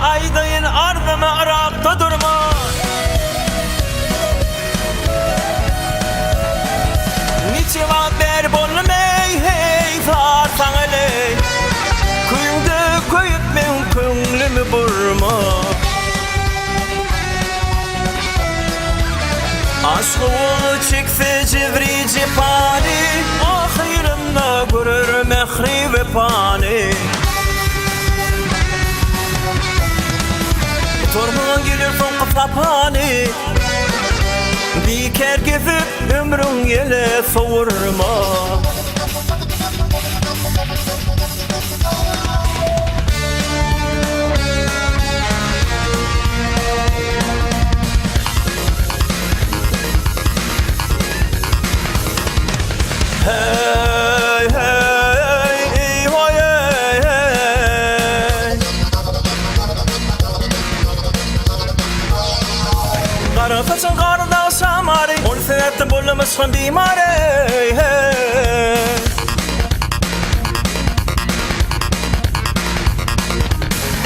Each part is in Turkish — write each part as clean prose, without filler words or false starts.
Aydayın ardıma Rakda durma. Niçe vaber bolmay hey farsan ele. Kuyunda koyup men köңlümü burma. Aşkını çekse cevri cepani. Ahirinde görür mehri ve pani. Torman gelir son kapapani. Diker gezip ömrün yele savurma. Hey hey hoy hey. Kara saçın karda şamari. 10 senette bolmuşsun bimari.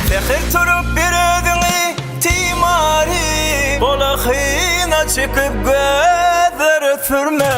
Fekir turup bir ödünü timari. Bolakina çıkıp gözleri sürme.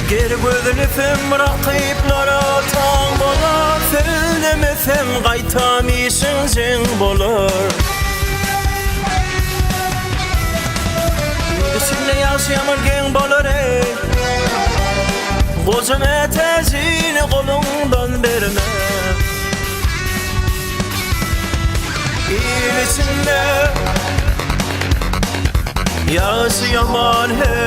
Geri gözünüfüm rakiplara tam bolar. Söylemesem qaytam işin jen bolar. Seninle yaşayamın gen bolar ey. Kocam etecini kolundan verme. İl içinde yaşayamın hey.